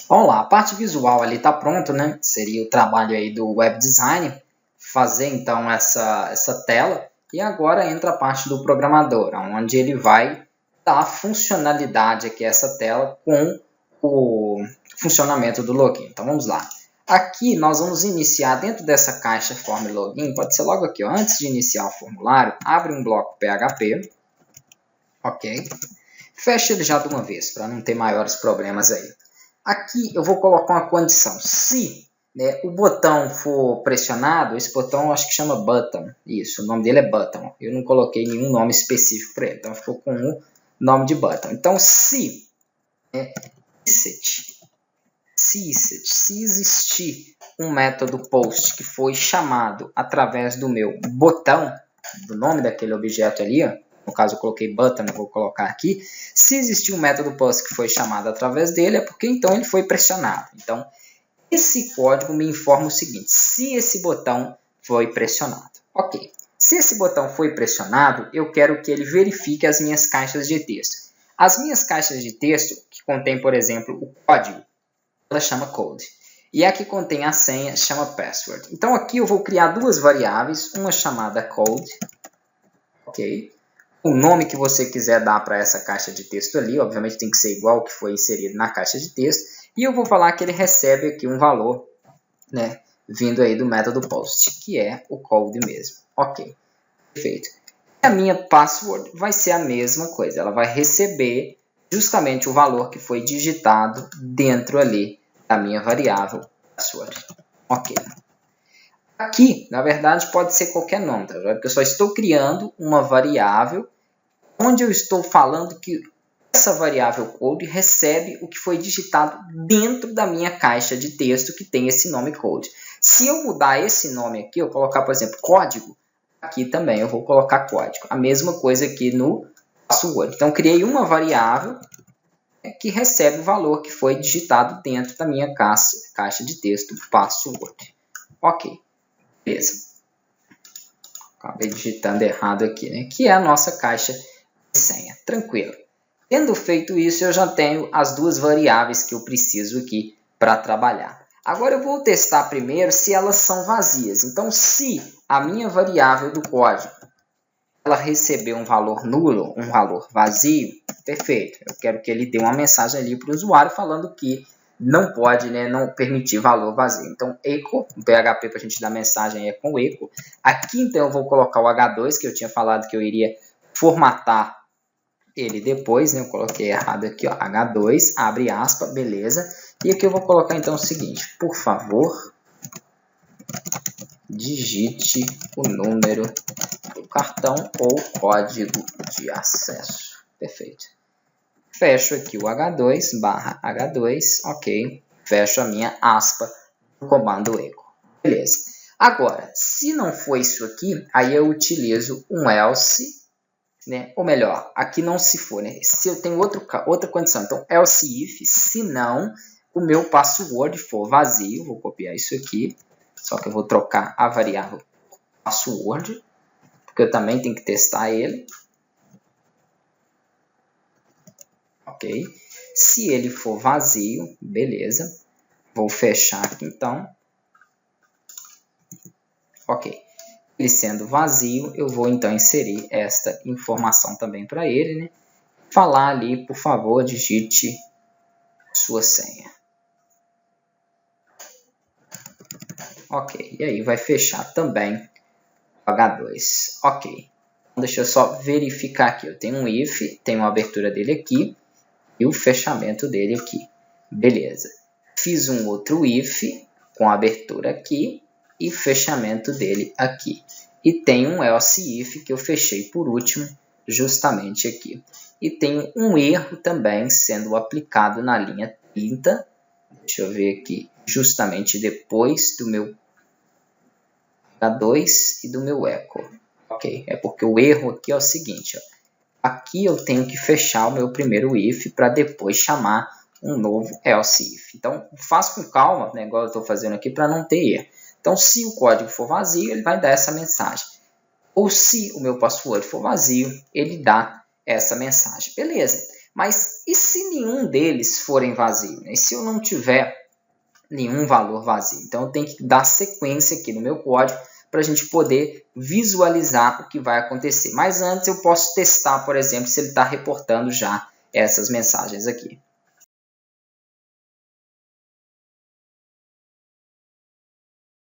Vamos lá, a parte visual ali está pronto, né? Seria o trabalho aí do web design, fazer então essa tela. E agora entra a parte do programador, onde ele vai dar funcionalidade aqui a essa tela com o funcionamento do login. Então vamos lá. Aqui nós vamos iniciar dentro dessa caixa form login, pode ser logo aqui, ó, antes de iniciar o formulário, abre um bloco PHP, ok? Fecha ele já de uma vez, para não ter maiores problemas aí. Aqui eu vou colocar uma condição. Se o botão for pressionado, esse botão acho que chama button. Isso, o nome dele é button. Eu não coloquei nenhum nome específico para ele, então ficou com o nome de button. Então, se existir um método post que foi chamado através do meu botão, do nome daquele objeto ali, ó, no caso eu coloquei button, eu vou colocar aqui. Se existir um método post que foi chamado através dele, é porque então ele foi pressionado. Então, esse código me informa o seguinte: se esse botão foi pressionado. Ok. Se esse botão foi pressionado, eu quero que ele verifique as minhas caixas de texto. As minhas caixas de texto, que contém, por exemplo, o código, ela chama code. E a que contém a senha chama password. Então, aqui eu vou criar duas variáveis, uma chamada code, ok? O nome que você quiser dar para essa caixa de texto ali, obviamente tem que ser igual ao que foi inserido na caixa de texto. E eu vou falar que ele recebe aqui um valor, né, vindo aí do método post, que é o code mesmo. Ok, perfeito. E a minha password vai ser a mesma coisa, ela vai receber justamente o valor que foi digitado dentro ali da minha variável password. Ok. Aqui, na verdade, pode ser qualquer nome, tá? Porque eu só estou criando uma variável onde eu estou falando que essa variável code recebe o que foi digitado dentro da minha caixa de texto que tem esse nome code. Se eu mudar esse nome aqui, eu colocar, por exemplo, código, aqui também eu vou colocar código. A mesma coisa aqui no password. Então, criei uma variável que recebe o valor que foi digitado dentro da minha caixa de texto password. Ok, beleza. Acabei digitando errado aqui, né? Que é a nossa caixa de senha. Tranquilo. Tendo feito isso, eu já tenho as duas variáveis que eu preciso aqui para trabalhar. Agora eu vou testar primeiro se elas são vazias. Então, se a minha variável do código ela receber um valor nulo, um valor vazio, perfeito. Eu quero que ele dê uma mensagem ali para o usuário falando que não pode, né, não permitir valor vazio. Então, echo, o PHP para a gente dar mensagem é com echo. Aqui, então, eu vou colocar o H2, que eu tinha falado que eu iria formatar ele depois, né? Eu coloquei errado aqui, ó, H2, abre aspas, beleza. E aqui eu vou colocar então o seguinte: por favor, digite o número do cartão ou código de acesso. Perfeito. Fecho aqui o H2, barra H2, ok. Fecho a minha aspa do comando echo. Beleza. Agora, se não for isso aqui, aí eu utilizo um else, né? Ou melhor, aqui não se for, né? Se eu tenho outra condição, então else if, se não o meu password for vazio, vou copiar isso aqui, só que eu vou trocar a variável password, porque eu também tenho que testar ele. Ok? Se ele for vazio, beleza, vou fechar aqui então. Ok. Ele sendo vazio, eu vou então inserir esta informação também para ele, né? Falar ali, por favor, digite sua senha. Ok, e aí vai fechar também o H2. Ok, deixa eu só verificar aqui. Eu tenho um if, tenho uma abertura dele aqui e o fechamento dele aqui. Beleza. Fiz um outro if com a abertura aqui e fechamento dele aqui. E tem um else if que eu fechei por último, justamente aqui. E tem um erro também sendo aplicado na linha 30. Deixa eu ver aqui, justamente depois do meu H2 e do meu echo. Ok, é porque o erro aqui é o seguinte, ó. Aqui eu tenho que fechar o meu primeiro if para depois chamar um novo else if. Então, faço com calma, né, igual eu estou fazendo aqui, para não ter erro. Então, se o código for vazio, ele vai dar essa mensagem. Ou se o meu password for vazio, ele dá essa mensagem. Beleza. Mas e se nenhum deles forem vazio? E se eu não tiver nenhum valor vazio? Então eu tenho que dar sequência aqui no meu código para a gente poder visualizar o que vai acontecer. Mas antes eu posso testar, por exemplo, se ele está reportando já essas mensagens aqui.